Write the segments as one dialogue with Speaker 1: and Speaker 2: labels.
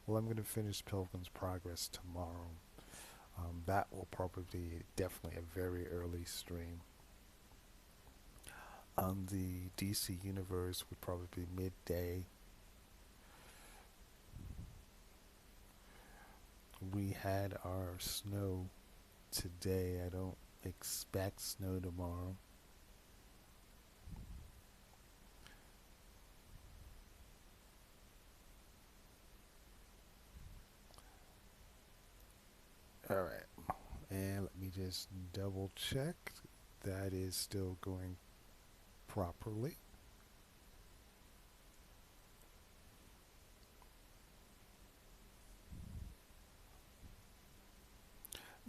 Speaker 1: Well, I'm going to finish Pilgrim's Progress tomorrow. That will probably be definitely a very early stream. The DC Universe would probably be midday. We had our snow today. I don't expect snow tomorrow. All right. And let me just double check that is still going properly.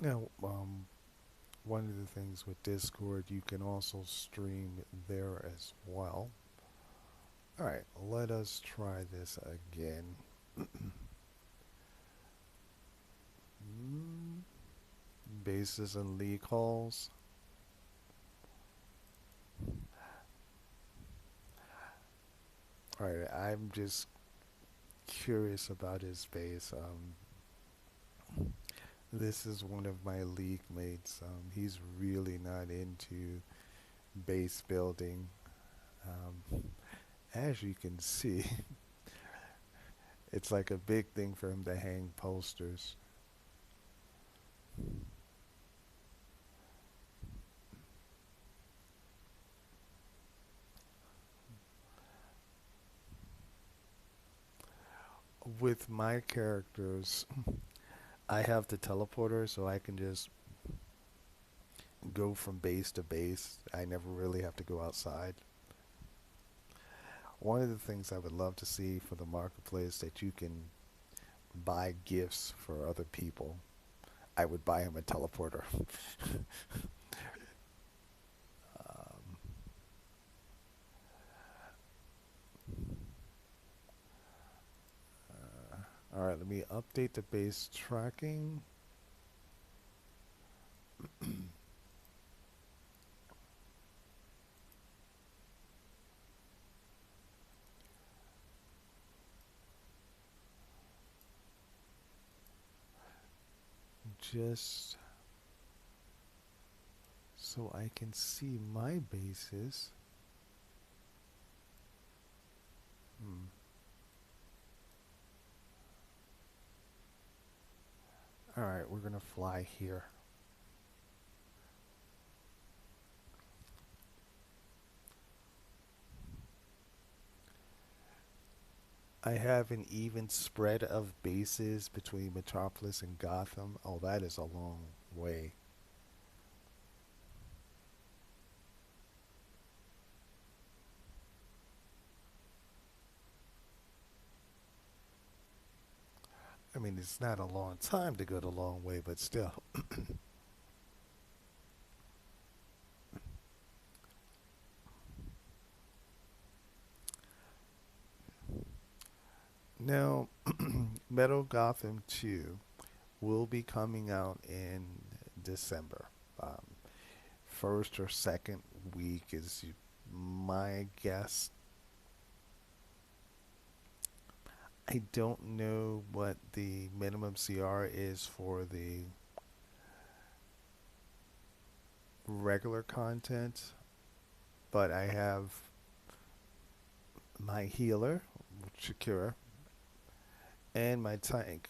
Speaker 1: Now, one of the things with Discord, you can also stream there as well. All right, let us try this again. Bases and league calls. All right, I'm just curious about his base. This is one of my league mates. He's really not into base building. Um, as you can see, it's like a big thing for him to hang posters. With my characters, I have the teleporter, so I can just go from base to base. I never really have to go outside. One of the things I would love to see for the marketplace that you can buy gifts for other people. I would buy him a teleporter. um, all right, let me update the base tracking. Just so I can see my bases. Hmm. All right, we're gonna fly here. I have an even spread of bases between Metropolis and Gotham. Oh, that is a long way. I mean, it's not a long time to go the long way, but still. Now, Metal Gotham 2 will be coming out in December. Um, first or second week is my guess. I don't know what the minimum CR is for the regular content, but I have my healer, Shakira, and my tank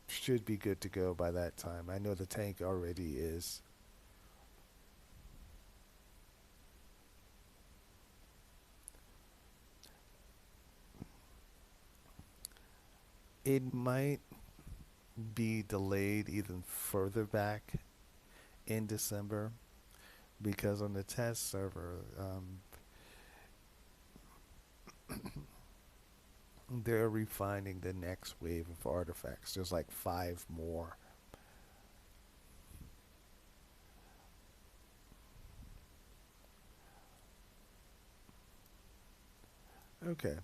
Speaker 1: should be good to go by that time. I know the tank already is. It might be delayed even further back in December because on the test server, they're refining the next wave of artifacts. There's like five more. Okay.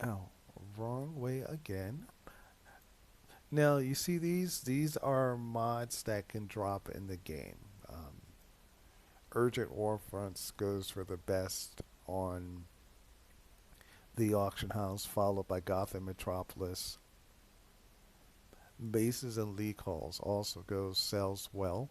Speaker 1: Oh, wrong way again. Now you see these? These are mods that can drop in the game. Urgent War Fronts goes for the best on The auction house, followed by Gotham Metropolis. Bases and league halls also goes sells well.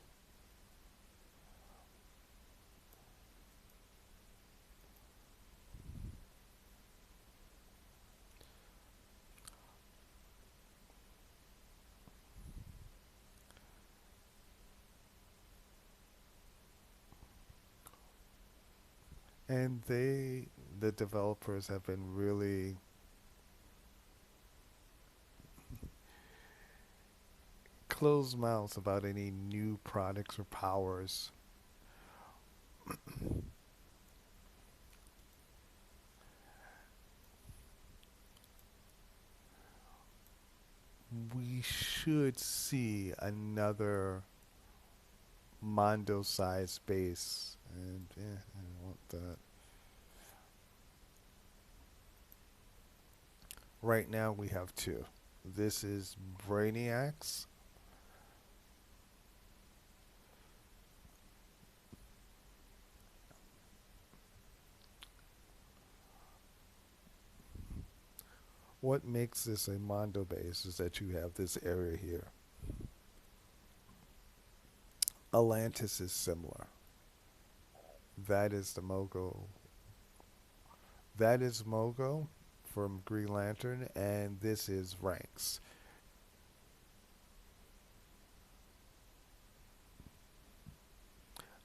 Speaker 1: And the developers have been really closed mouths about any new products or powers. We should see another Mondo size base. And I don't want that. Right now we have two. This is Brainiacs. What makes this a Mondo base is that you have this area here. Atlantis is similar. That is the Mogo. That is Mogo from Green Lantern, and this is Ranks.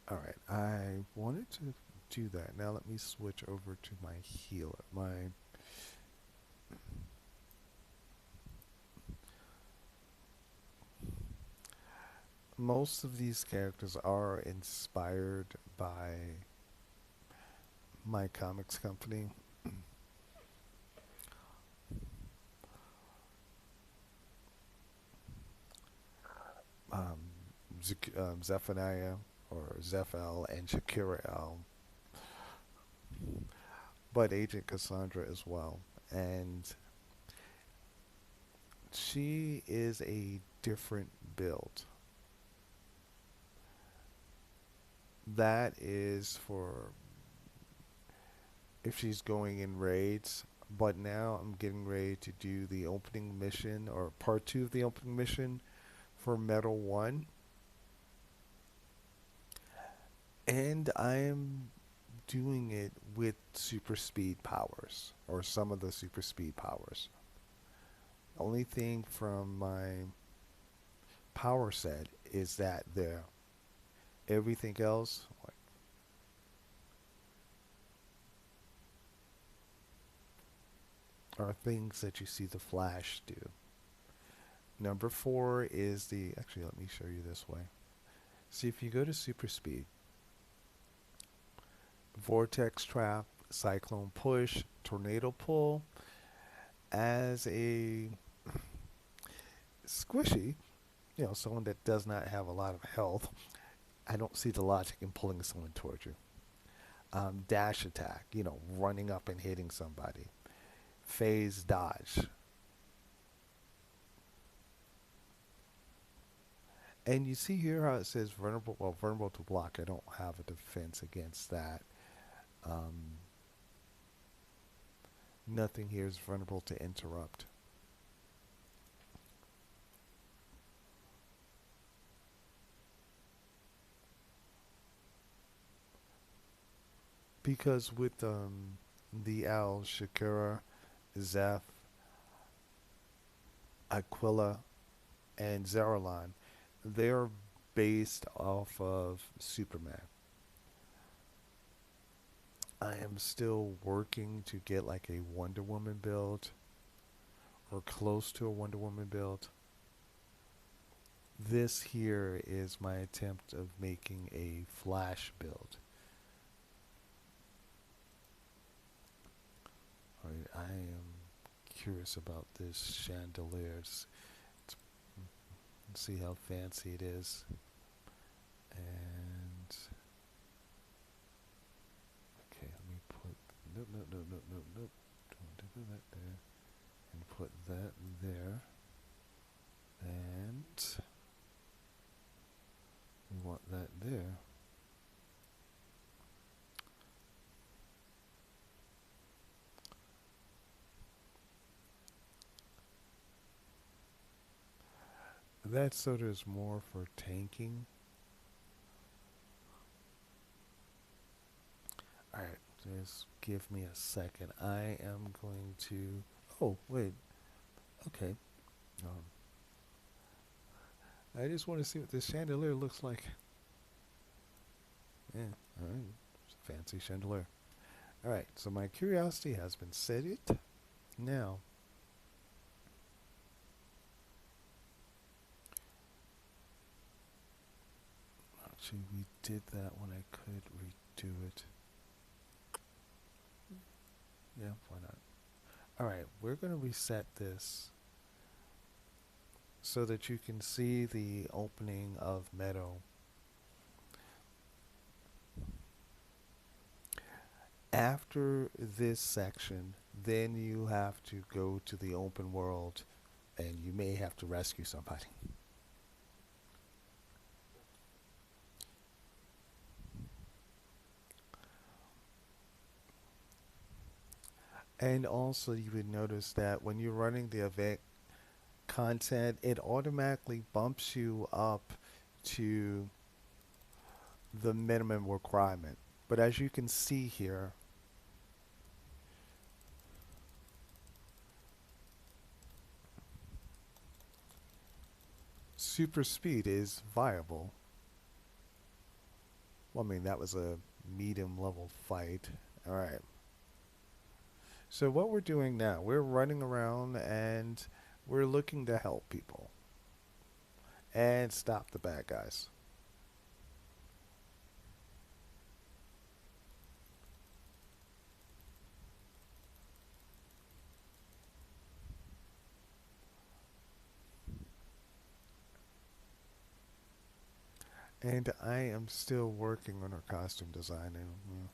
Speaker 1: All right, I wanted to do that. Now let me switch over to my healer. My most of these characters are inspired by my comics company. Um, Zephaniah or Zephel and Shakira, but Agent Cassandra as well. And she is a different build. That is for if she's going in raids. But now I'm getting ready to do the opening mission or part two of the opening mission for Metal 1. And I am doing it with super speed powers or some of the super speed powers. Only thing from my power set is that there. Everything else like, are things that you see the Flash do. Number four is the. Actually, let me show you this way. See, if you go to super speed, vortex trap, cyclone push, tornado pull, as a squishy, someone that does not have a lot of health, I don't see the logic in pulling someone towards you. Dash attack, running up and hitting somebody. Phase dodge. And you see here how it says vulnerable, well, vulnerable to block. I don't have a defense against that. Um, Nothing here is vulnerable to interrupt. Because with the Al, Shakira, Zeph, Aquila, and Zeralon, they're based off of Superman. I am still working to get like a Wonder Woman build or close to a Wonder Woman build. This here is my attempt of making a Flash build. Alright, I am curious about this chandelier. Let's see how fancy it is. And okay, let me put nope, nope, nope, nope, nope, nope. Don't want to do that there. And put that there. And we want that there. That soda is more for tanking. All right, just give me a second. I am going to. Oh, wait. Okay. Um, I just want to see what this chandelier looks like. Yeah, all right. It's a fancy chandelier. All right, so my curiosity has been sated. Now, actually, we did that when I could redo it. Yeah, why not? All right, we're going to reset this so that you can see the opening of Meadow. After this section, then you have to go to the open world and you may have to rescue somebody. And also, you would notice that when you're running the event content, it automatically bumps you up to the minimum requirement. But as you can see here, super speed is viable. Well, I mean, that was a medium level fight. All right. So, what we're doing now, we're running around and we're looking to help people and stop the bad guys. And I am still working on our costume design. And,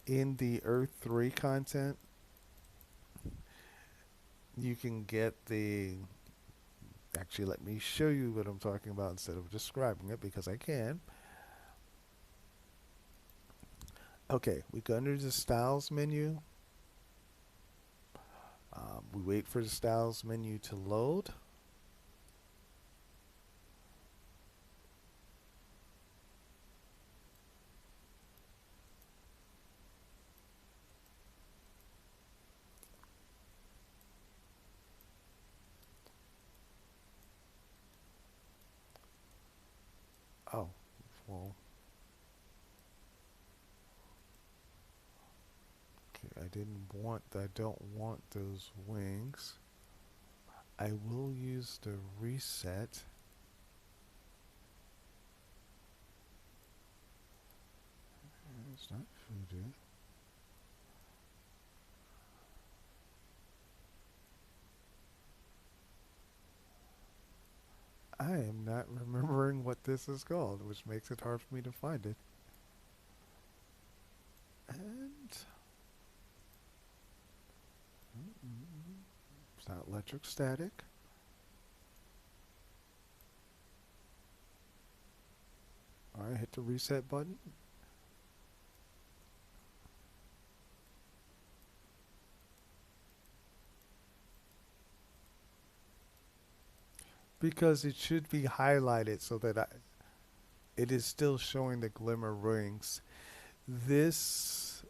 Speaker 1: in the Earth 3 content, you can get the. Actually, let me show you what I'm talking about instead of describing it because I can. Okay, we go under the styles menu. We wait for the styles menu to load. Oh, well, okay, I don't want those wings. I will use the reset. It's not voodoo. I am not remembering what this is called, which makes it hard for me to find it. And it's not electric static. All right, hit the reset button. Because it should be highlighted so that it is still showing the glimmer rings. This,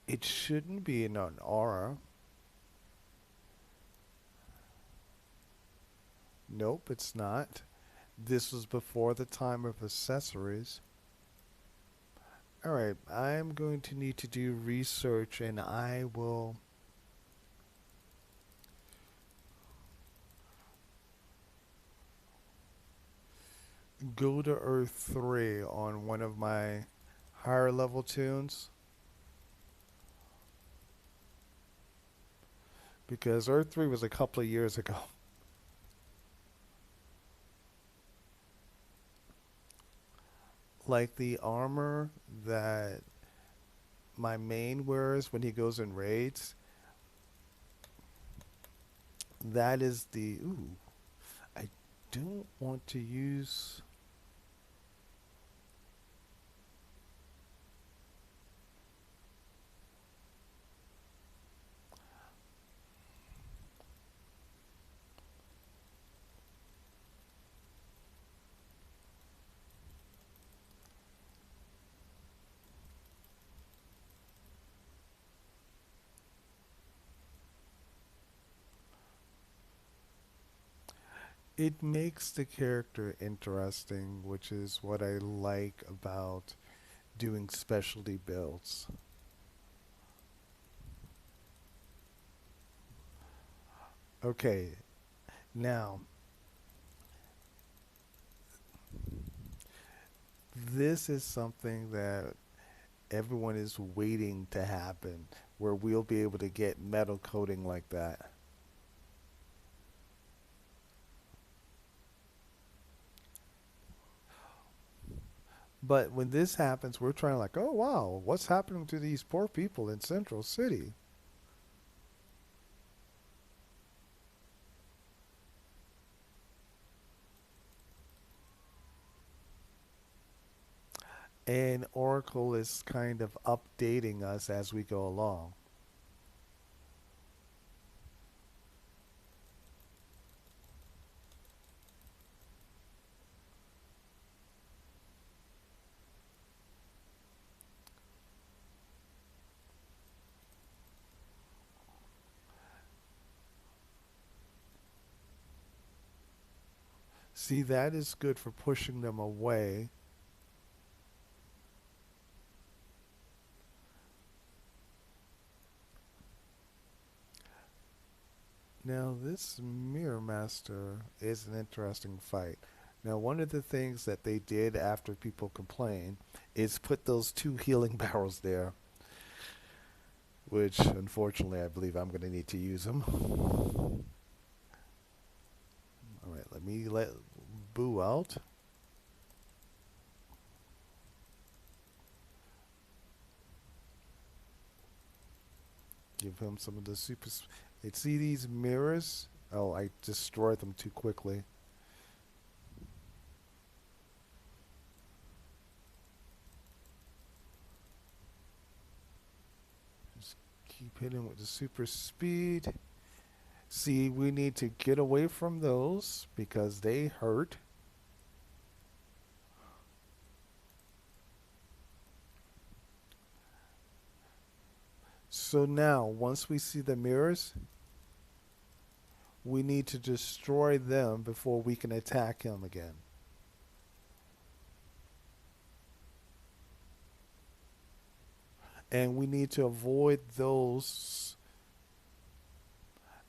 Speaker 1: it shouldn't be in an aura. Nope, it's not. This was before the time of accessories. All right, I'm going to need to do research and I will go to Earth 3 on one of my higher level tunes because Earth 3 was a couple of years ago. Like the armor that my main wears when he goes in raids, that is the. Ooh, I don't want to use. It makes the character interesting, which is what I like about doing specialty builds. Okay, now this is something that everyone is waiting to happen, where we'll be able to get metal coating like that. But when this happens, we're trying like, oh wow, what's happening to these poor people in Central City? And Oracle is kind of updating us as we go along. See, that is good for pushing them away. Now, this Mirror Master is an interesting fight. Now, one of the things that they did after people complained is put those two healing barrels there, which unfortunately I believe I'm going to need to use them. All right, let me let Boo out. Give him some of the super. See these mirrors? Oh, I destroyed them too quickly. Just keep hitting with the super speed. See, we need to get away from those because they hurt. So now, once we see the mirrors, we need to destroy them before we can attack him again. And we need to avoid those.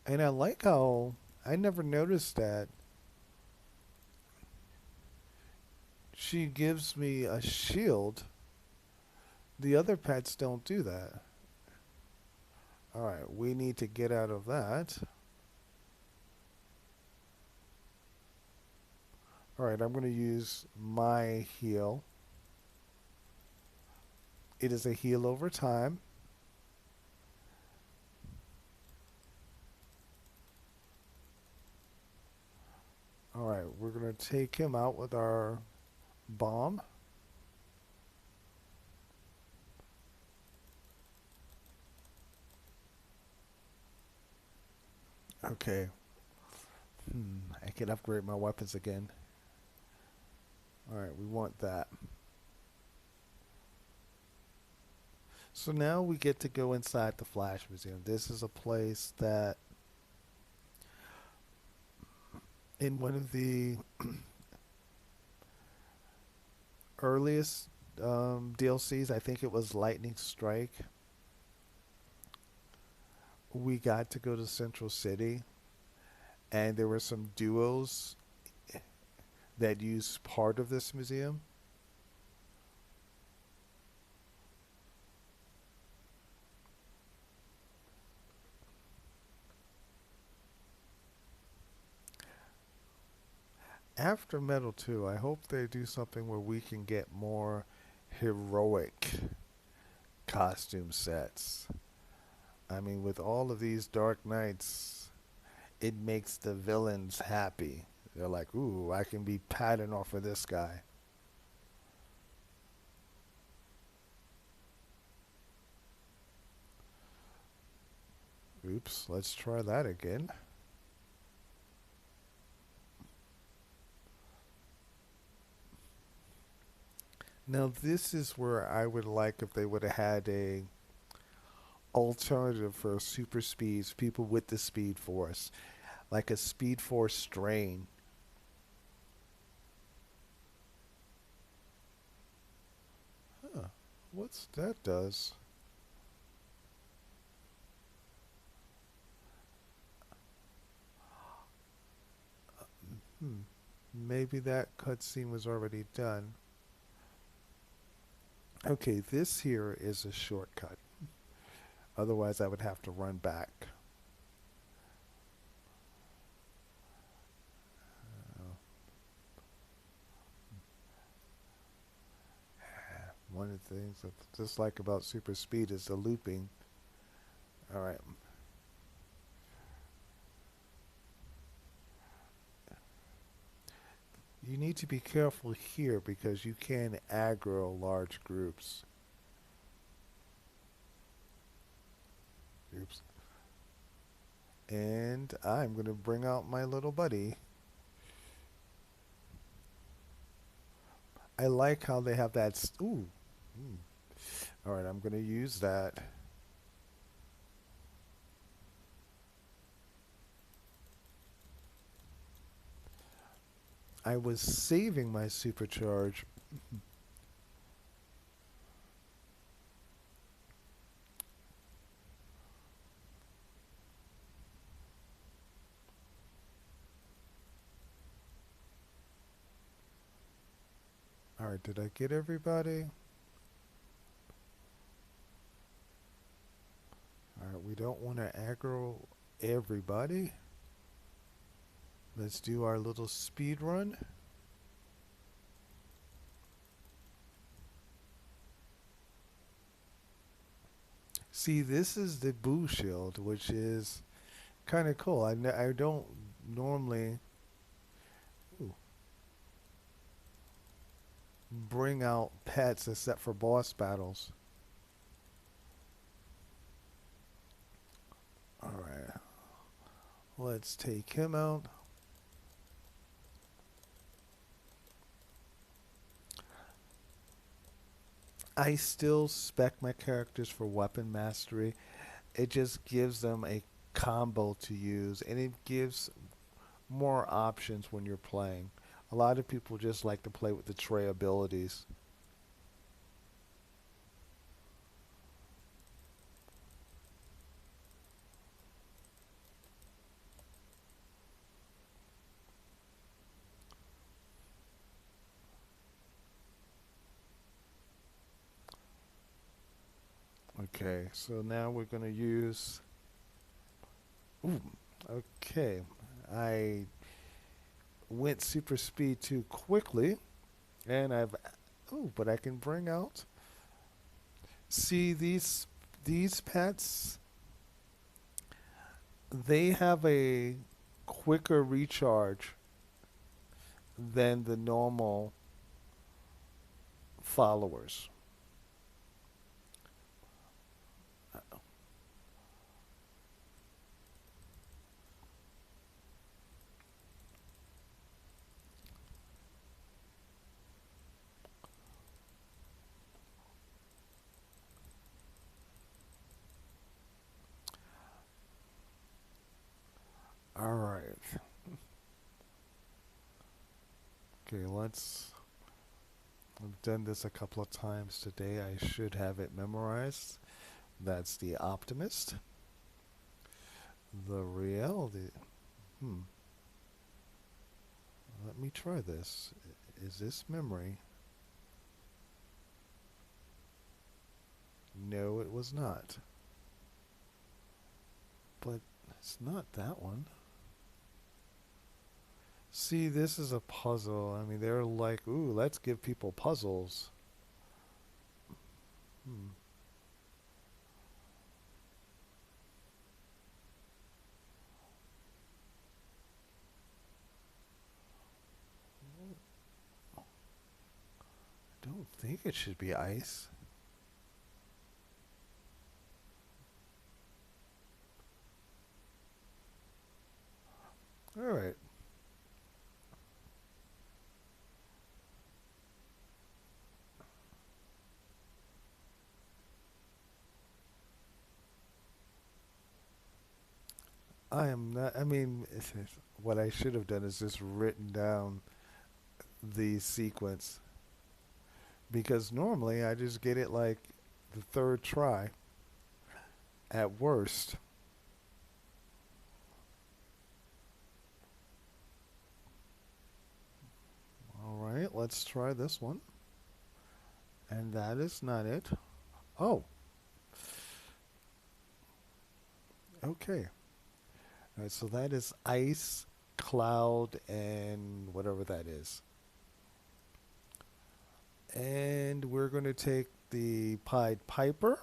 Speaker 1: And I like how I never noticed that she gives me a shield. The other pets don't do that. All right, we need to get out of that. All right, I'm going to use my heal. It is a heal over time. All right, we're going to take him out with our bomb. Okay. I can upgrade my weapons again. All right, we want that. So now we get to go inside the Flash Museum. This is a place that, in one of the earliest DLCs, I think it was Lightning Strike, we got to go to Central City, and there were some duos that used part of this museum. After Metal 2, I hope they do something where we can get more heroic costume sets. I mean, with all of these Dark Knights, it makes the villains happy. They're like, ooh, I can be patting off of this guy. Oops, let's try that again. Now, this is where I would like if they would have had a alternative for super speeds, people with the speed force, like a speed force strain. What's that does? Hmm. Maybe that cutscene was already done. Okay, this here is a shortcut. Otherwise, I would have to run back. Uh, One of the things I just like about super speed is the looping. All right. You need to be careful here because you can aggro large groups. Oops. And I'm going to bring out my little buddy. I like how they have that. Ooh. Mm. All right, I'm going to use that. I was saving my supercharge. All right, did I get everybody? All right, we don't want to aggro everybody. Let's do our little speed run. See, this is the boo shield, which is kind of cool. I don't normally ooh, bring out pets except for boss battles. All right, let's take him out. I still spec my characters for weapon mastery. It just gives them a combo to use, and it gives more options when you're playing. A lot of people just like to play with the tray abilities. Okay, so now we're going to use. Ooh, okay. I went super speed too quickly, and I've. Oh, but I can bring out. See these pets. They have a quicker recharge than the normal followers. All right. Okay, let's. I've done this a couple of times today. I should have it memorized. That's the optimist. The reality. Hmm. Let me try this. Is this memory? No, it was not. But it's not that one. See, this is a puzzle. I mean, they're like, ooh, let's give people puzzles. Hmm. I don't think it should be ice. All right. I am not. I mean, what I should have done is just written down the sequence. because normally I just get it like the third try at worst. All right, let's try this one. And that is not it. Oh, okay. All right, so that is ice, cloud, and whatever that is. And we're going to take the Pied Piper.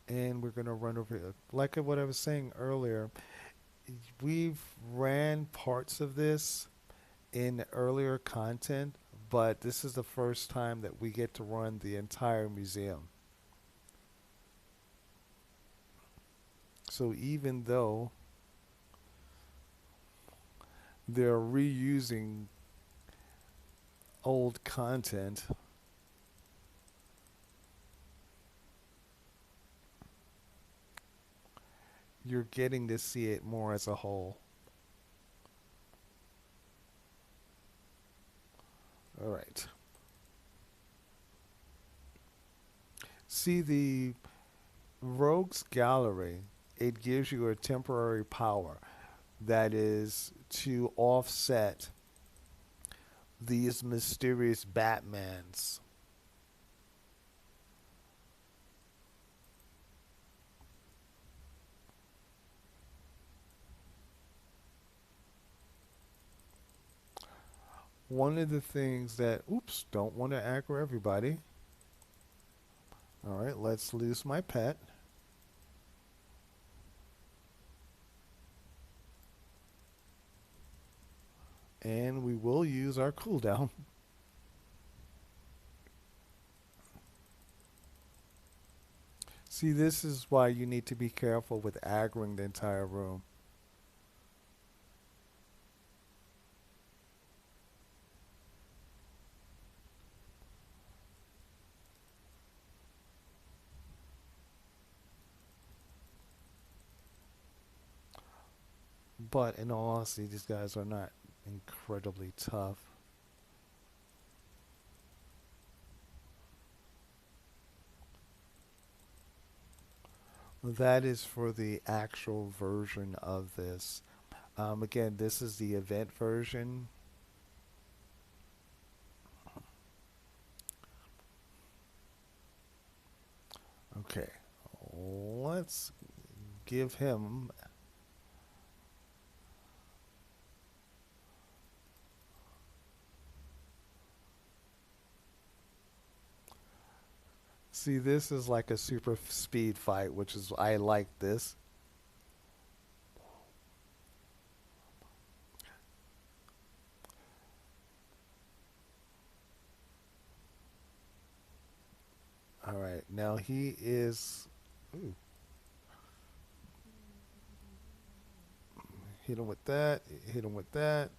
Speaker 1: And we're going to run over here. Like what I was saying earlier, we've ran parts of this in earlier content, but this is the first time that we get to run the entire museum. So even though they're reusing old content, you're getting to see it more as a whole. All right. See the Rogues Gallery, it gives you a temporary power that is to offset these mysterious Batmans. One of the things that, oops, don't want to aggro everybody. All right, let's lose my pet. And we will use our cooldown. See, this is why you need to be careful with aggroing the entire room. But in all honesty, these guys are not incredibly tough. That is for the actual version of this. Again, this is the event version. Okay, let's give him. See, this is like a super speed fight, which is I like this. All right, now he is. Ooh, hit him with that. Hit him with that.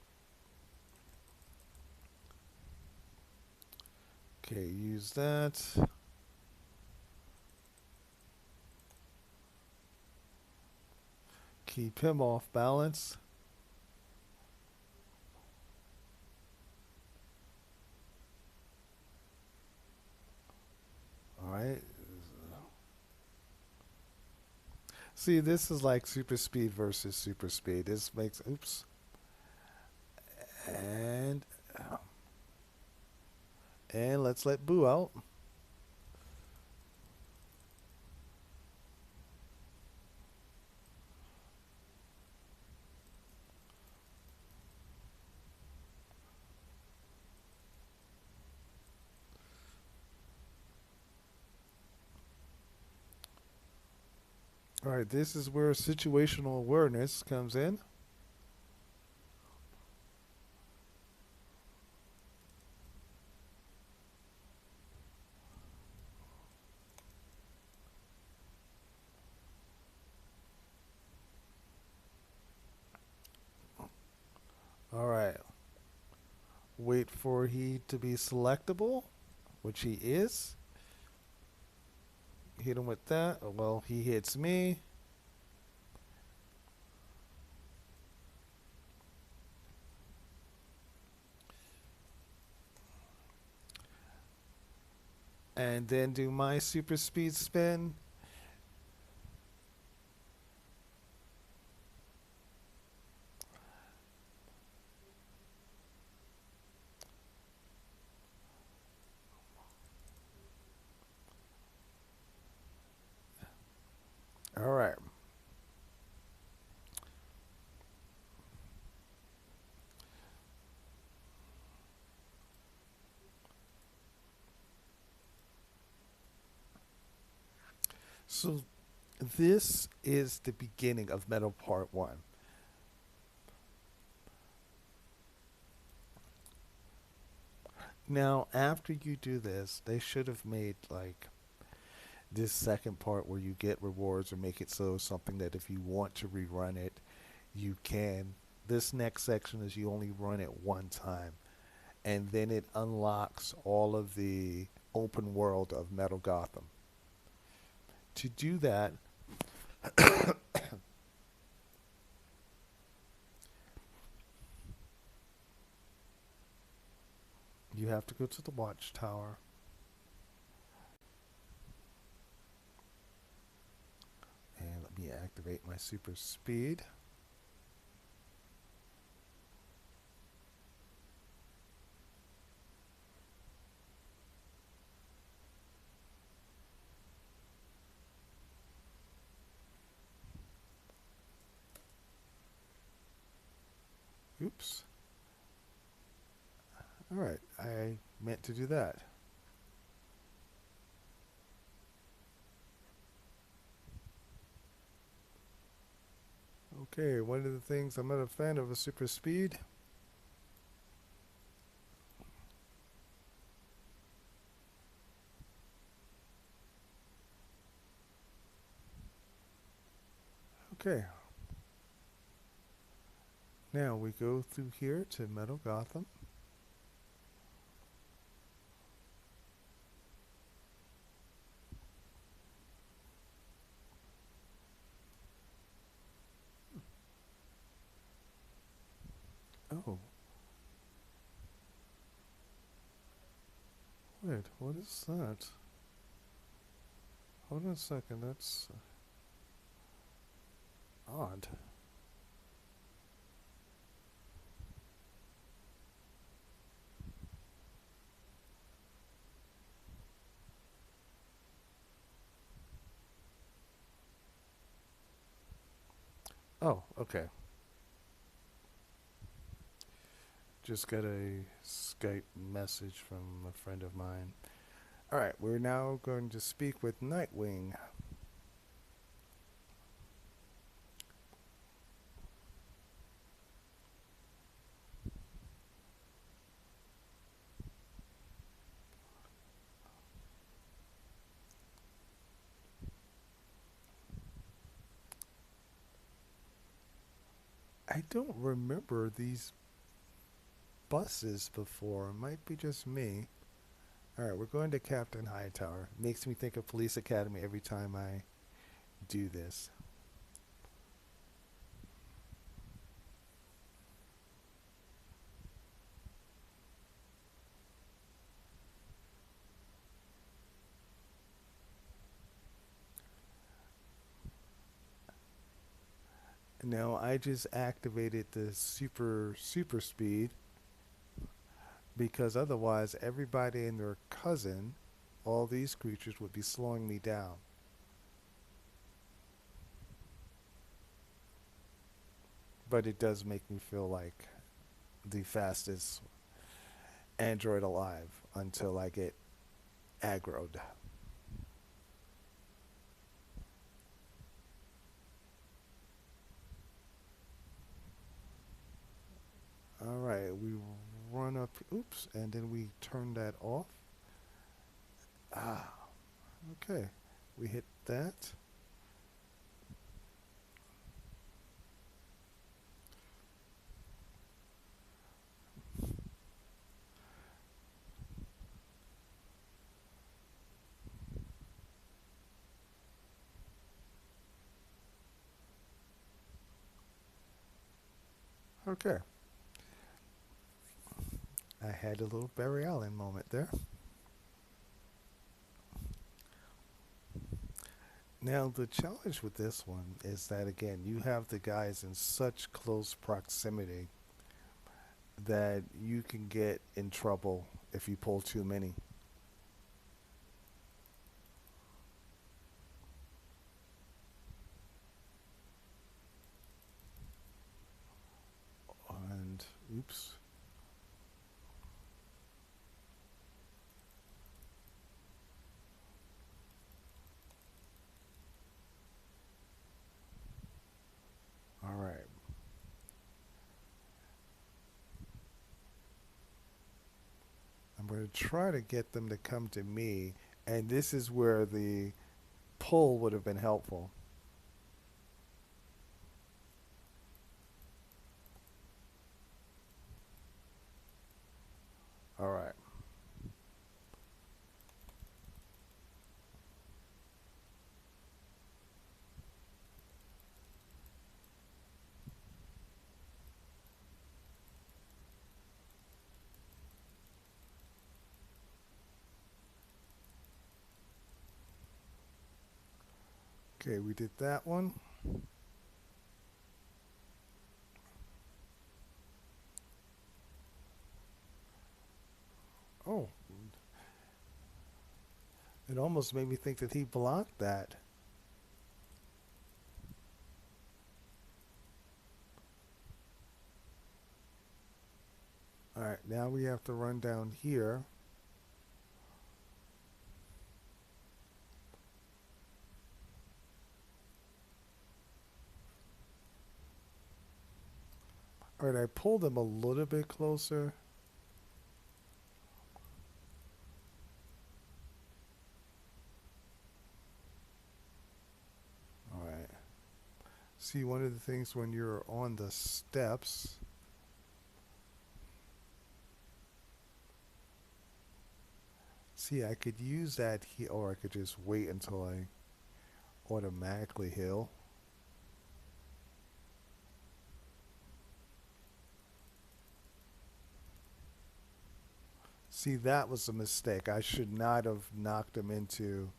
Speaker 1: Okay, use that. Keep him off balance. All right. See, this is like super speed versus super speed. This makes oops. And and let's let Boo out. All right, this is where situational awareness comes in. All right. Wait for he to be selectable, which he is. hit him with that. Well, he hits me. And then do my super speed spin. All right. So this is the beginning of Metal Part 1. Now, after you do this, they should have made like this second part where you get rewards or make it so something that if you want to rerun it, you can. This next section is you only run it one time, and then it unlocks all of the open world of Metal Gotham. To do that, you have to go to the watchtower. And let me activate my super speed. Oops. All right, I meant to do that. Okay, one of the things I'm not a fan of is super speed. Okay, now we go through here to Metal Gotham. Oh, wait, what is that? Hold on a second, that's odd. Oh, okay. Just got a Skype message from a friend of mine. All right, we're now going to speak with Nightwing. I don't remember these buses before. It might be just me. All right, we're going to Captain Hightower. Makes me think of Police Academy every time I do this. Now I just activated the super speed because otherwise everybody and their cousin, all these creatures would be slowing me down. But it does make me feel like the fastest android alive until I get aggroed. All right, we run up, oops, and then we turn that off. Ah, okay. We hit that. Okay. I had a little Barry Allen moment there. Now, the challenge with this one is that, again, you have the guys in such close proximity that you can get in trouble if you pull too many. And, oops. All right. I'm going to try to get them to come to me, and this is where the pull would have been helpful. All right. Okay, we did that one. Oh, it almost made me think that he blocked that. All right, now we have to run down here. All right, I pulled him a little bit closer. All right. See, one of the things when you're on the steps, see, I could use that here, or I could just wait until I automatically heal. See, that was a mistake. I should not have knocked him into.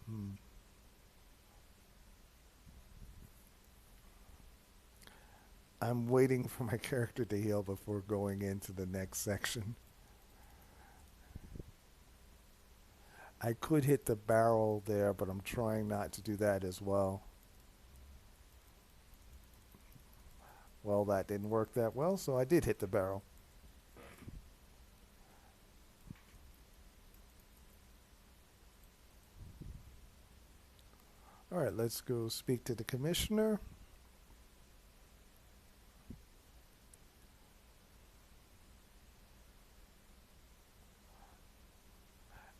Speaker 1: Hmm. I'm waiting for my character to heal before going into the next section. I could hit the barrel there, but I'm trying not to do that as well. Well, that didn't work that well, so I did hit the barrel. All right, let's go speak to the commissioner.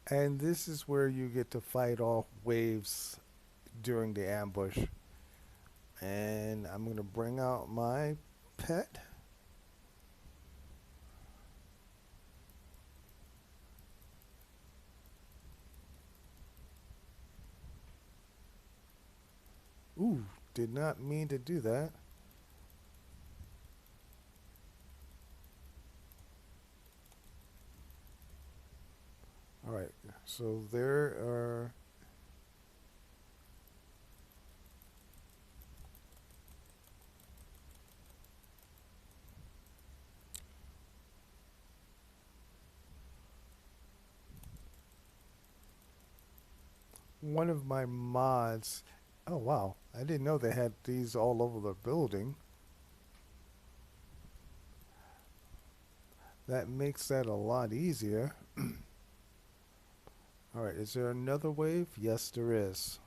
Speaker 1: And this is where you get to fight off waves during the ambush. And I'm going to bring out my pet. Ooh, did not mean to do that. All right, so there are. One of my mods. Oh, wow. I didn't know they had these all over the building. That makes that a lot easier. All right, is there another wave? Yes, there is.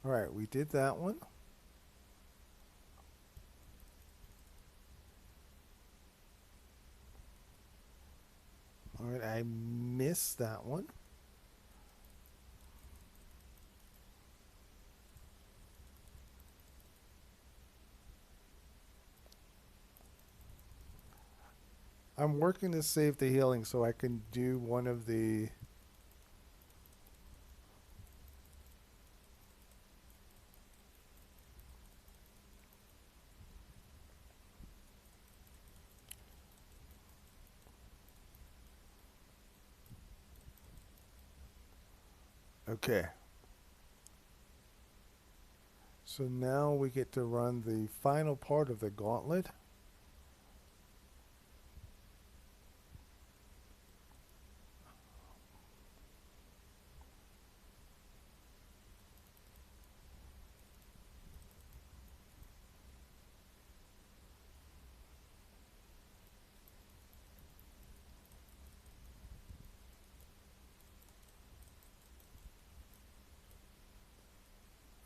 Speaker 1: All right, we did that one. All right, I missed that one. I'm working to save the healing so I can do one of the. Okay. So now we get to run the final part of the gauntlet.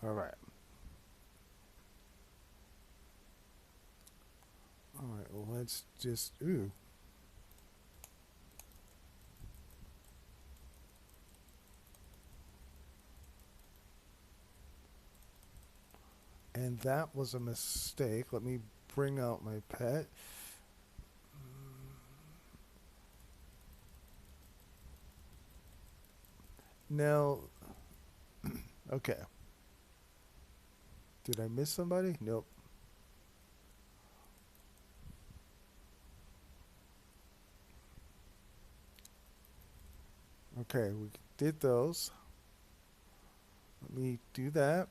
Speaker 1: All right. All right. Well, let's just. Ooh. And that was a mistake. Let me bring out my pet. Now, okay. Did I miss somebody? Nope. Okay, we did those. Let me do that.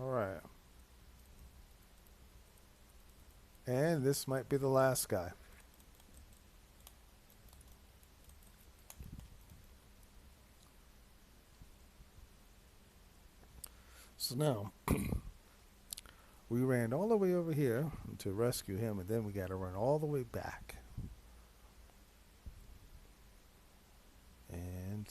Speaker 1: All right. And this might be the last guy. So now, we ran all the way over here to rescue him, and then we got to run all the way back. And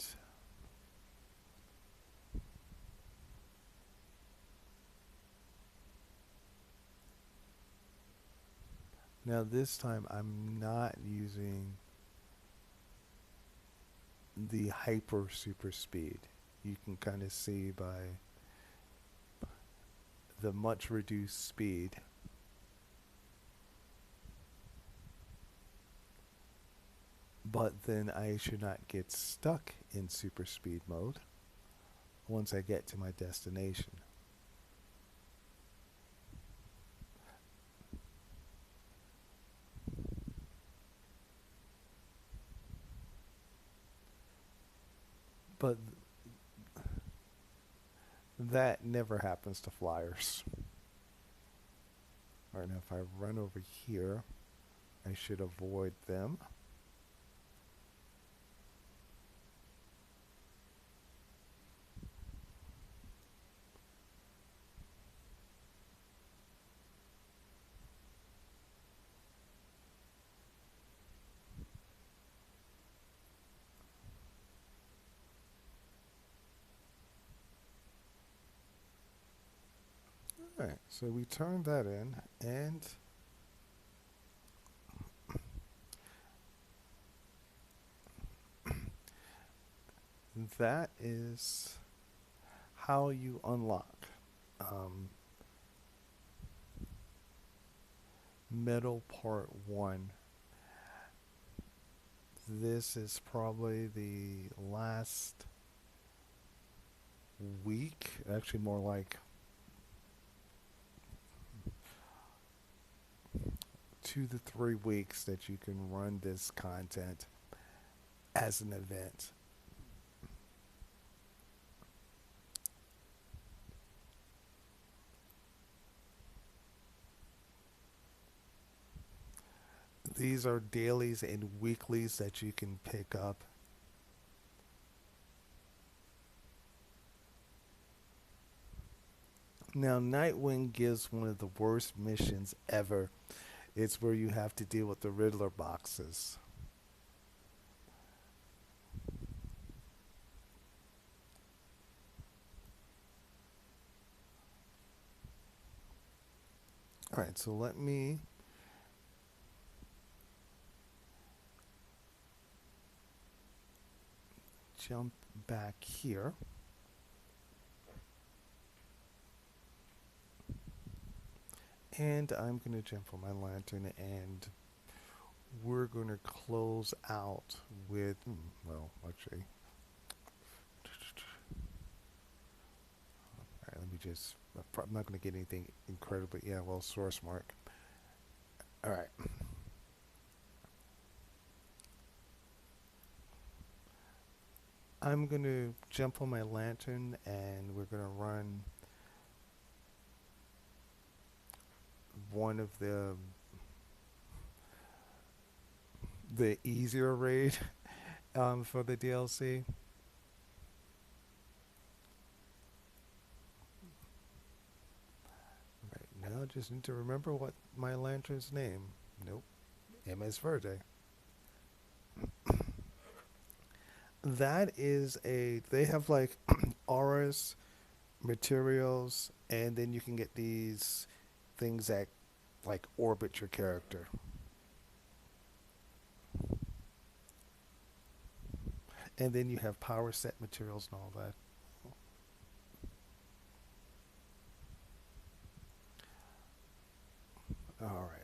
Speaker 1: now this time I'm not using the hyper super speed. You can kind of see by the much reduced speed. But then I should not get stuck in super speed mode once I get to my destination. But that never happens to flyers. Alright, now if I run over here, I should avoid them. Alright, so we turned that in, and that is how you unlock um, Metal Part 1. This is probably the last week, actually more like 2 to 3 weeks that you can run this content as an event. These are dailies and weeklies that you can pick up. Now, Nightwing gives one of the worst missions ever. It's where you have to deal with the Riddler boxes. All right, so let me jump back here. And I'm going to jump on my lantern, and we're going to close out with, well, actually, all right, let me just, I'm not going to get anything incredibly, yeah, well, source mark. All right. I'm going to jump on my lantern, and we're going to run one of the easier raid for the DLC. Right now, just need to remember what my lantern's name. Nope, MS Verde. That is a. They have like auras, materials, and then you can get these things that like orbit your character. And then you have power set materials and all that. All right.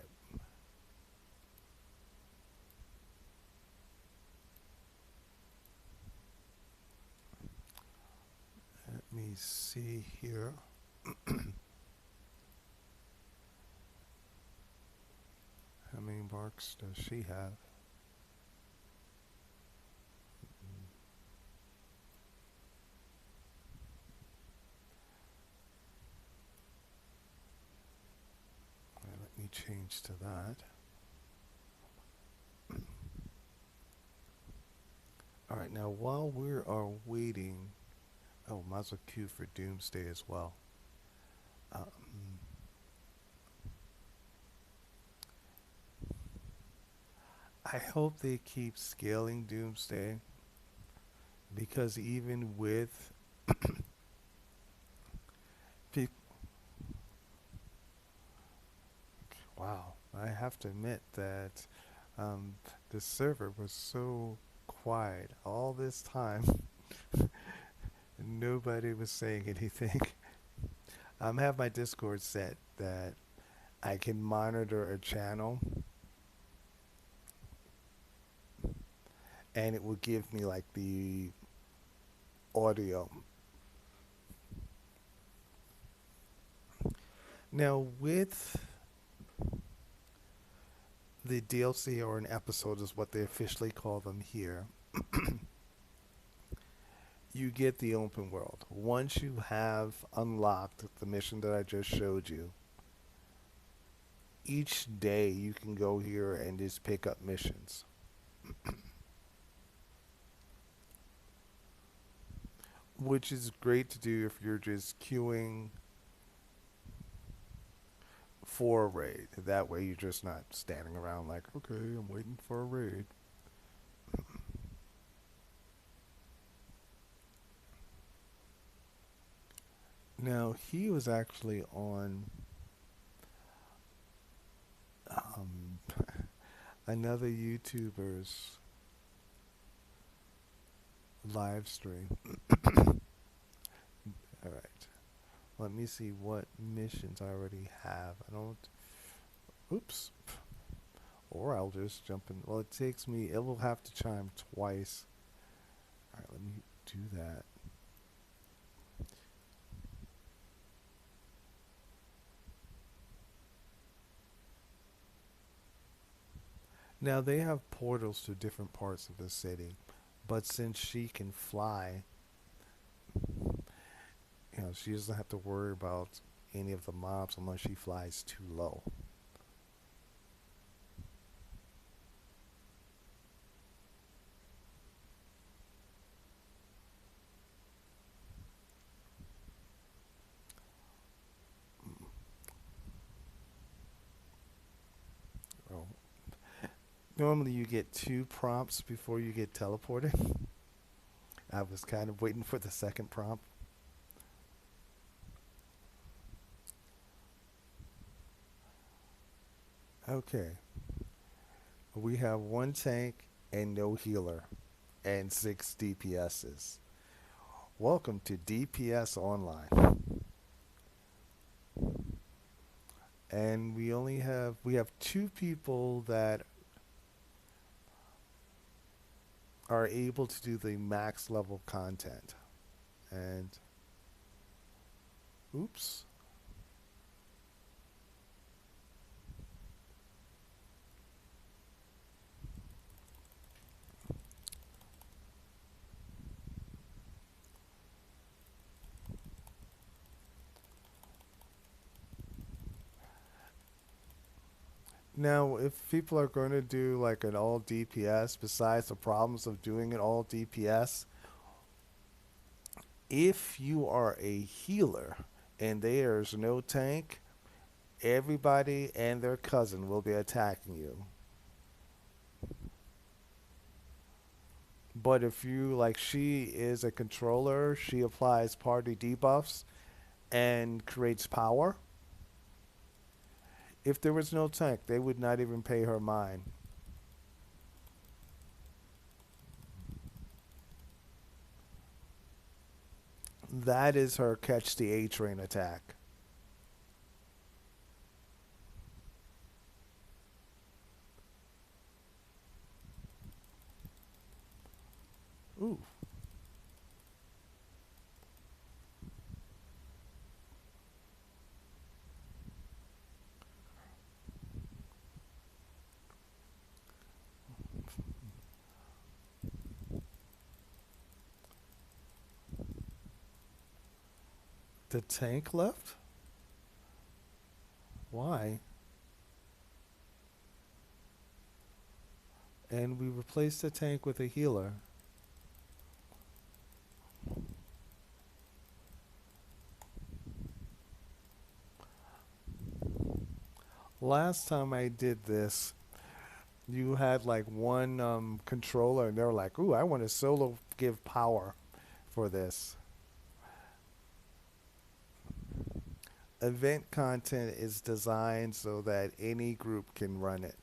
Speaker 1: Let me see here. How many marks does she have? Let me change to that. All right, now while we are waiting, oh, might as well queue for Doomsday as well. Um, I hope they keep scaling Doomsday because even with people, wow, I have to admit that the server was so quiet all this time. Nobody was saying anything. I have my Discord set that I can monitor a channel and it will give me like the audio. Now, with the DLC or an episode, is what they officially call them here, you get the open world. Once you have unlocked the mission that I just showed you, each day you can go here and just pick up missions. Which is great to do if you're just queuing for a raid. That way you're just not standing around like, okay, I'm waiting for a raid. Now, he was actually on um, another YouTuber's live stream. All right. Let me see what missions I already have. I don't. Oops. Or I'll just jump in. Well, it takes me. It will have to chime twice. All right. Let me do that. Now they have portals to different parts of the city, but since she can fly, she doesn't have to worry about any of the mobs unless she flies too low. Oh. Normally you get two prompts before you get teleported. I was kind of waiting for the second prompt. Okay. We have one tank and no healer and six DPSs. Welcome to DPS Online. And we have two people that are able to do the max level content. And oops. Now, if people are going to do like an all DPS, besides the problems of doing an all DPS, if you are a healer and there's no tank, everybody and their cousin will be attacking you. But if you, like, she is a controller, she applies party debuffs and creates power. If there was no tank, they would not even pay her mind. That is her catch the A train attack. Ooh, the tank left? Why? And we replaced the tank with a healer. Last time I did this, you had like one controller, and they were like, "Ooh, I want to solo give power for this." Event content is designed so that any group can run it.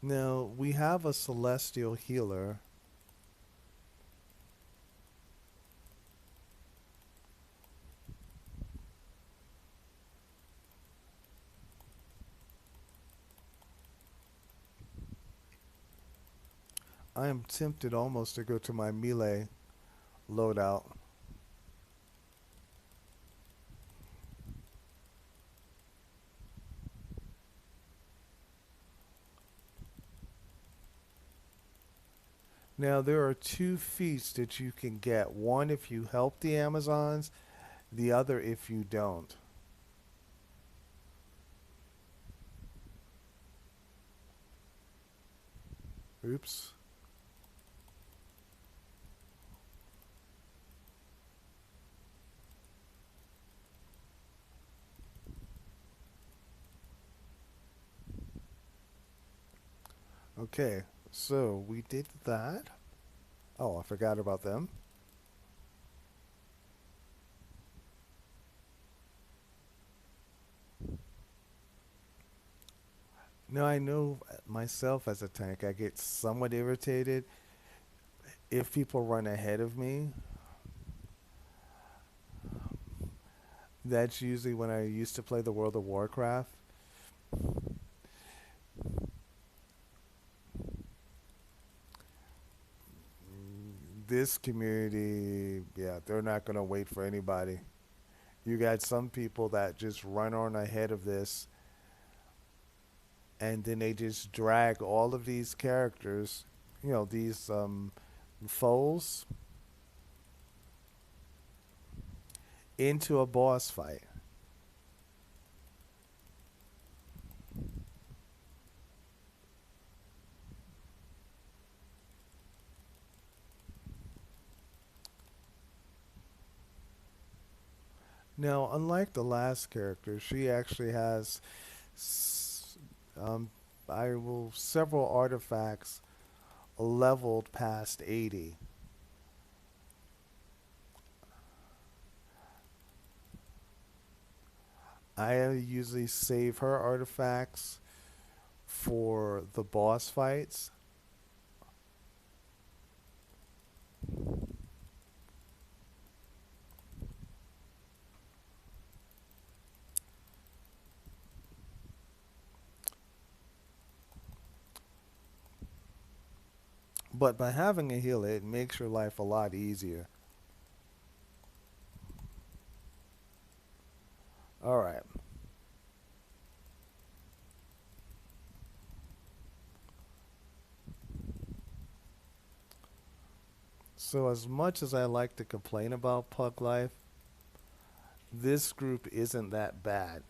Speaker 1: Now, we have a celestial healer. I am tempted almost to go to my melee loadout. Now, there are two feats that you can get. One if you help the Amazons, the other if you don't. Oops. Okay, so we did that. Oh, I forgot about them. Now, I know myself as a tank, I get somewhat irritated if people run ahead of me. That's usually when I used to play the World of Warcraft. This community, yeah, they're not going to wait for anybody. You got some people that just run on ahead of this, and then they just drag all of these characters, these foes, into a boss fight. Now, unlike the last character, she actually has, um, I will several artifacts leveled past 80. I usually save her artifacts for the boss fights. But by having a healer, it makes your life a lot easier. All right. So, as much as I like to complain about Pug Life, this group isn't that bad.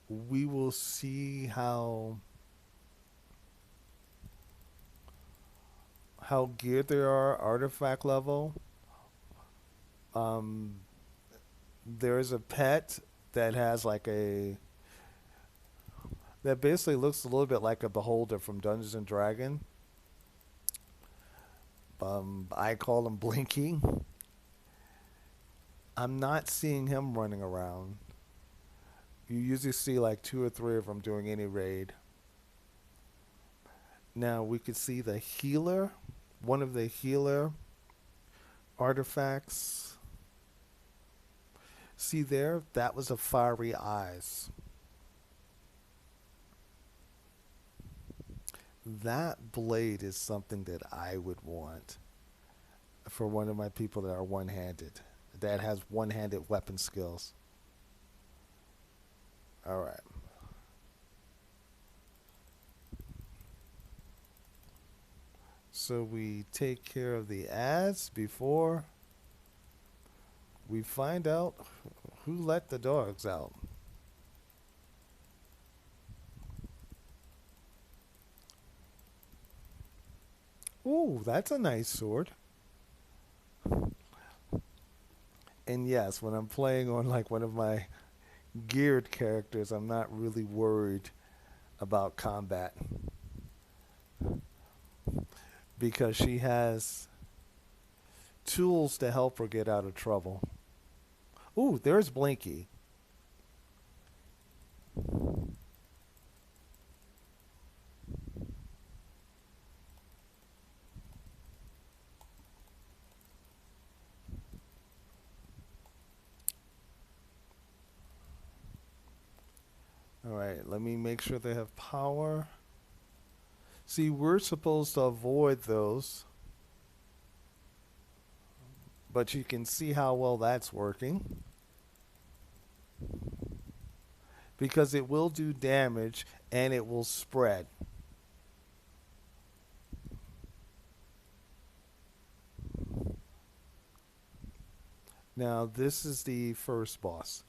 Speaker 1: We will see how geared they are artifact level. Um, there's a pet that has like a that basically looks a little bit like a beholder from Dungeons and Dragon. I call him Blinky. I'm not seeing him running around. You usually see like two or three of them doing any raid. Now we could see the healer, one of the healer artifacts. See there? That was a fiery eyes. That blade is something that I would want for one of my people that are one handed, that has one handed weapon skills. All right. So we take care of the ads before we find out who let the dogs out. Ooh, that's a nice sword. And yes, when I'm playing on like one of my geared characters, I'm not really worried about combat because she has tools to help her get out of trouble. Ooh, there's Blinky. All right, let me make sure they have power. See, we're supposed to avoid those, but you can see how well that's working because it will do damage and it will spread. Now, this is the first boss.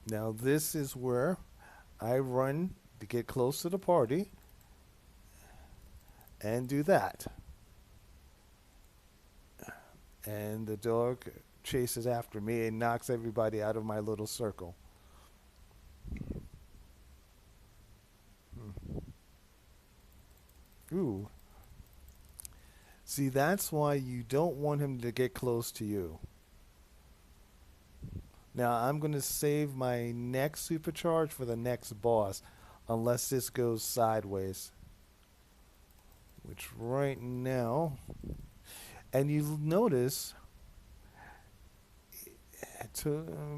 Speaker 1: Now, this is where I run to get close to the party and do that. And the dog chases after me and knocks everybody out of my little circle. Ooh. See, that's why you don't want him to get close to you. Now, I'm going to save my next supercharge for the next boss, unless this goes sideways. Which right now, and you notice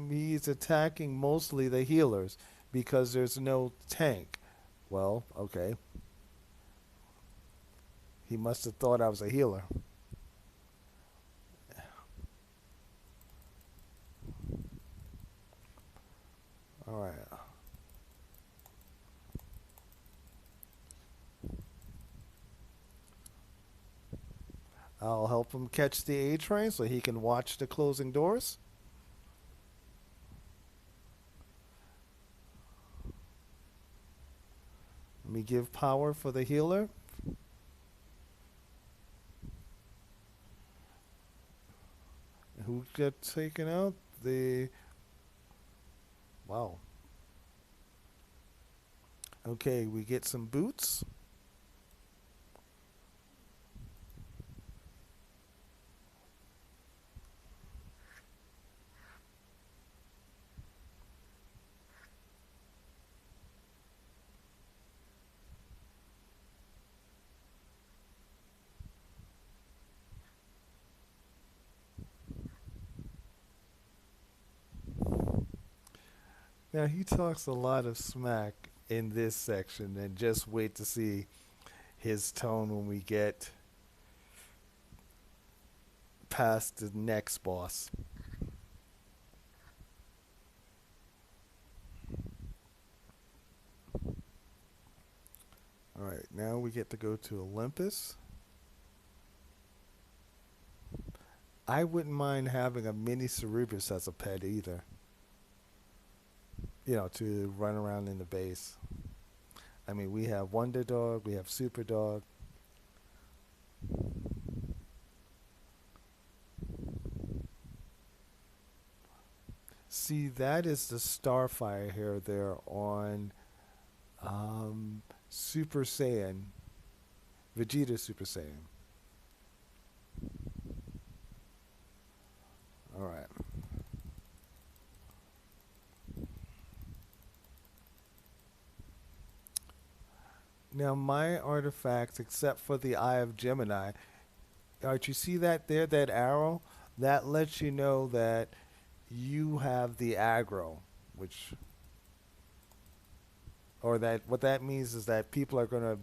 Speaker 1: he's attacking mostly the healers because there's no tank. Well, okay. He must have thought I was a healer. All right. I'll help him catch the A train so he can watch the closing doors. Let me give power for the healer. Who got taken out? The wow. Okay, we get some boots. Now he talks a lot of smack in this section, and just wait to see his tone when we get past the next boss. All right, now we get to go to Olympus. I wouldn't mind having a mini Cerebrus as a pet either. To run around in the base. I mean, we have Wonder Dog, we have Super Dog. See, that is the Starfire hair there on Super Saiyan, Vegeta Super Saiyan. All right. Now, my artifacts, except for the Eye of Gemini, alright, you see that there, that arrow? That lets you know that you have the aggro, which, or that, what that means is that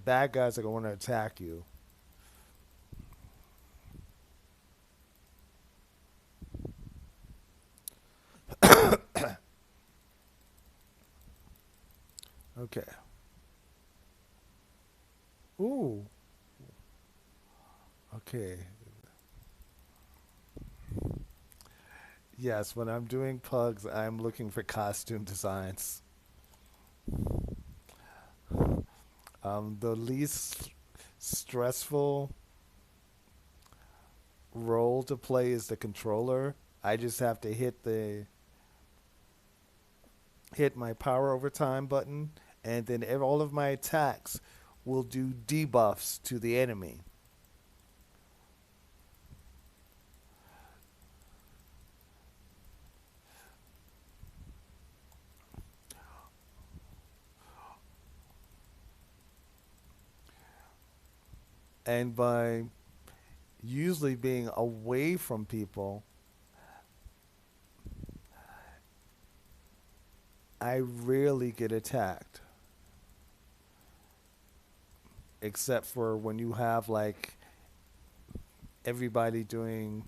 Speaker 1: bad guys are going to attack you. Okay. Ooh. Okay. Yes, when I'm doing pugs, I'm looking for costume designs. The least stressful role to play is the controller. I just have to hit my power over time button, and then all of my attacks will do debuffs to the enemy. And by usually being away from people, I rarely get attacked. Except for when you have like everybody doing.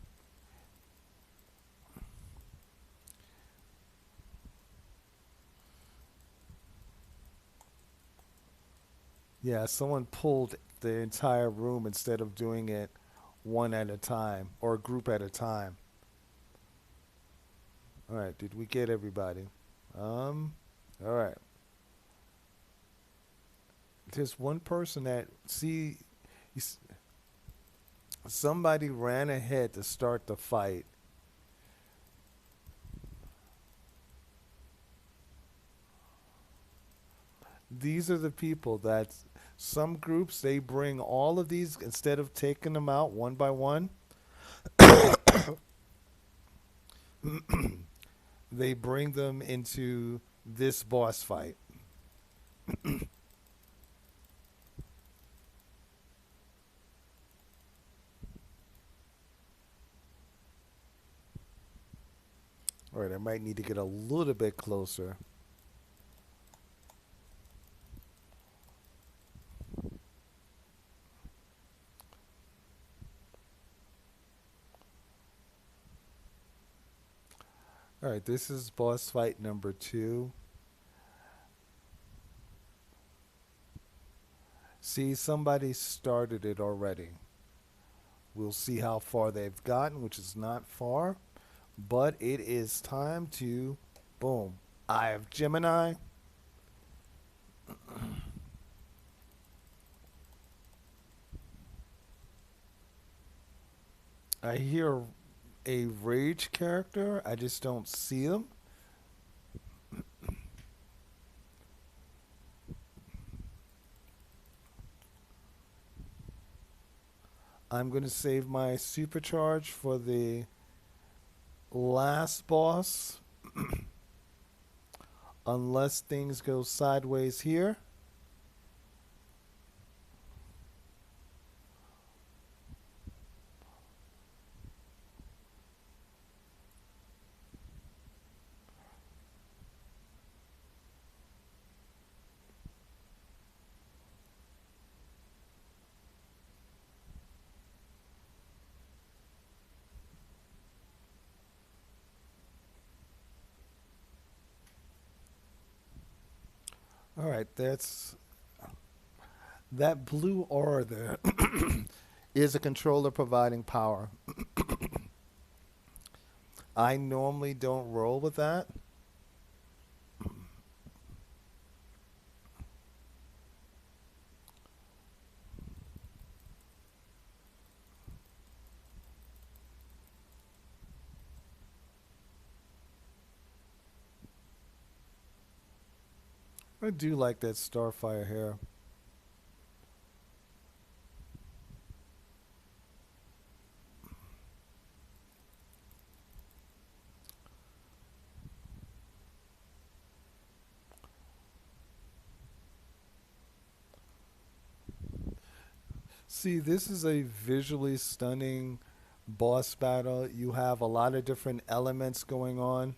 Speaker 1: Yeah, someone pulled the entire room instead of doing it one at a time or a group at a time. All right, did we get everybody? All right. There's one person that somebody ran ahead to start the fight. These are the people that some groups they bring all of these instead of taking them out one by one. They bring them into this boss fight. All right, I might need to get a little bit closer. All right, this is boss fight number 2. See, somebody started it already. We'll see how far they've gotten, which is not far. But it is time to, boom, Eye of Gemini. I hear a rage character. I just don't see them. I'm going to save my supercharge for the last boss, unless things go sideways here. All right, that blue aura there is a controller providing power. I normally don't roll with that. I do like that Starfire hair. See, this is a visually stunning boss battle. You have a lot of different elements going on.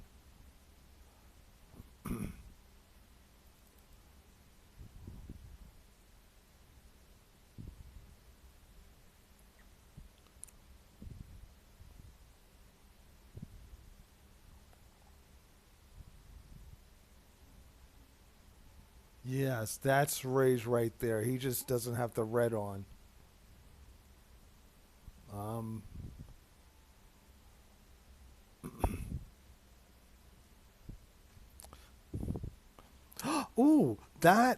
Speaker 1: Yes, that's Rage right there. He just doesn't have the red on. Um, ooh, th-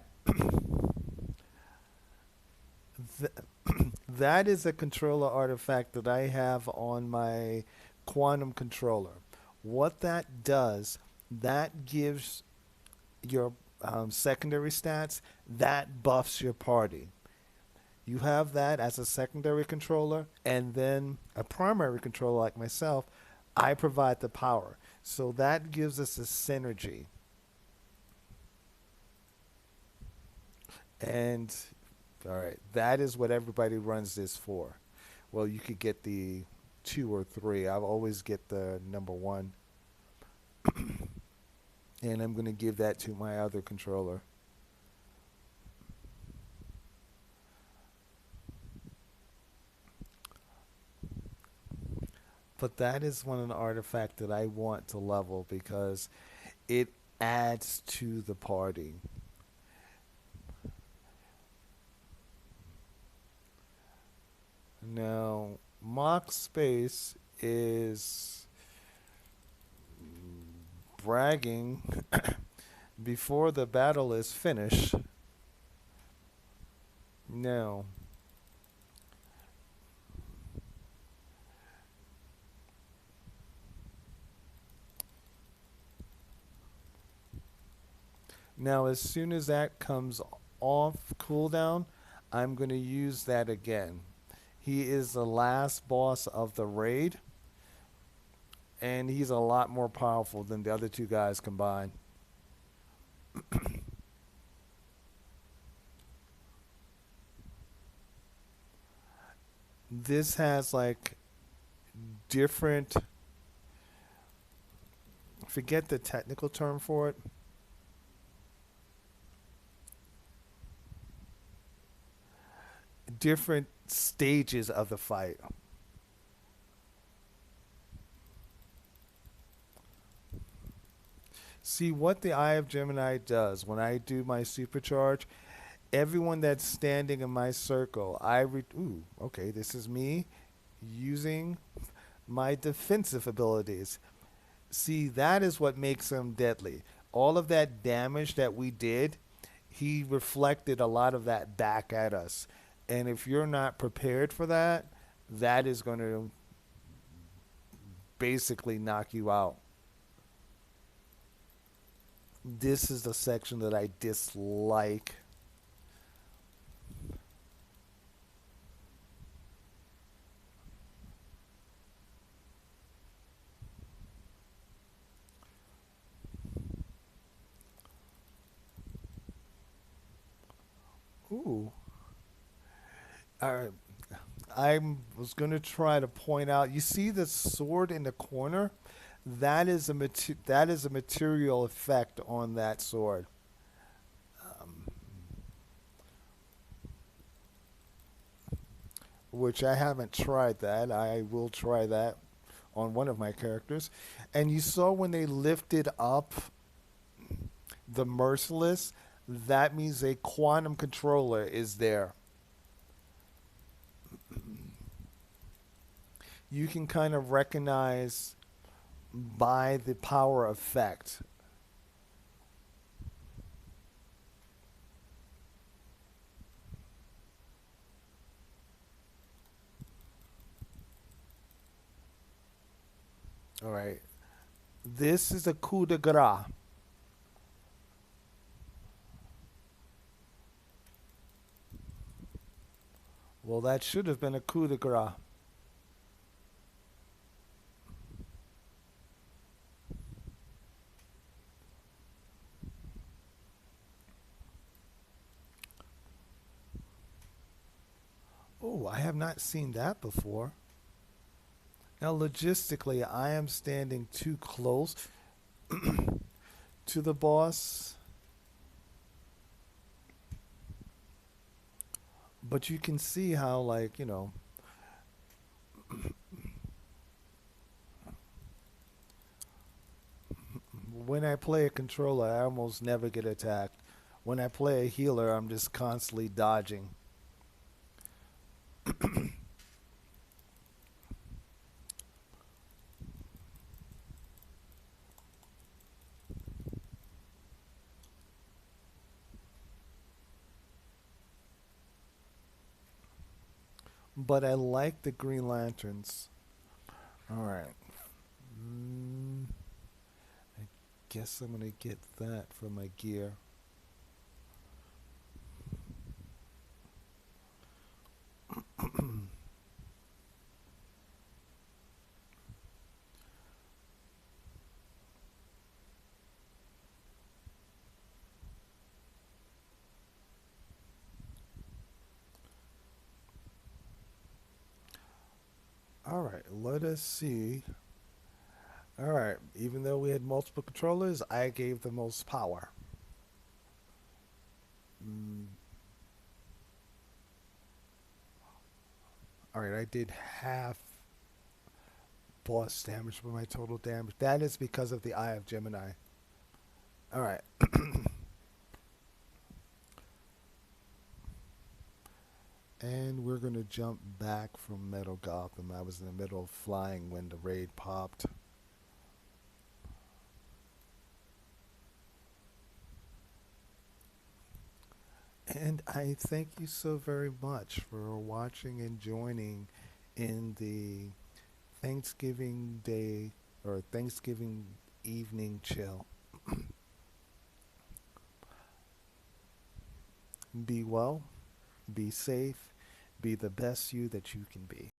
Speaker 1: that is a controller artifact that I have on my quantum controller. What that does, that gives your secondary stats, that buffs your party. You have that as a secondary controller, and then a primary controller like myself, I provide the power. So that gives us a synergy. And all right, that is what everybody runs this for. Well, you could get the two or three. I always get the number one, and I'm going to give that to my other controller. But that is one of the artifacts that I want to level because it adds to the party. Now, mock space is bragging before the battle is finished. Now, now as soon as that comes off cooldown, I'm going to use that again. He is the last boss of the raid, and he's a lot more powerful than the other two guys combined. This has like different, forget the technical term for it, different stages of the fight. See what the Eye of Gemini does when I do my supercharge. Everyone that's standing in my circle, ooh, okay, this is me using my defensive abilities. See, that is what makes him deadly. All of that damage that we did, he reflected a lot of that back at us. And if you're not prepared for that, that is going to basically knock you out. This is the section that I dislike. Ooh. All right. I was going to try to point out. You see the sword in the corner? That is a material effect on that sword, um, which I haven't tried that. I will try that on one of my characters. And you saw when they lifted up the merciless, that means a quantum controller is there. You can kind of recognize by the power effect. All right. This is a coup de grace. Well, that should have been a coup de grace. Oh, I have not seen that before. Now, logistically, I am standing too close to the boss, but you can see how, like, when I play a controller, I almost never get attacked. When I play a healer, I'm just constantly dodging. But I like the Green Lanterns. All right. Mm, I guess I'm going to get that for my gear. All right, let us see. All right, even though we had multiple controllers, I gave the most power. Mm, all right, I did half boss damage for my total damage. That is because of the Eye of Gemini. All right, and we're going to jump back from Metal Gotham. I was in the middle of flying when the raid popped. And I thank you so very much for watching and joining in the Thanksgiving Day or Thanksgiving evening chill. Be well, be safe, be the best you that you can be.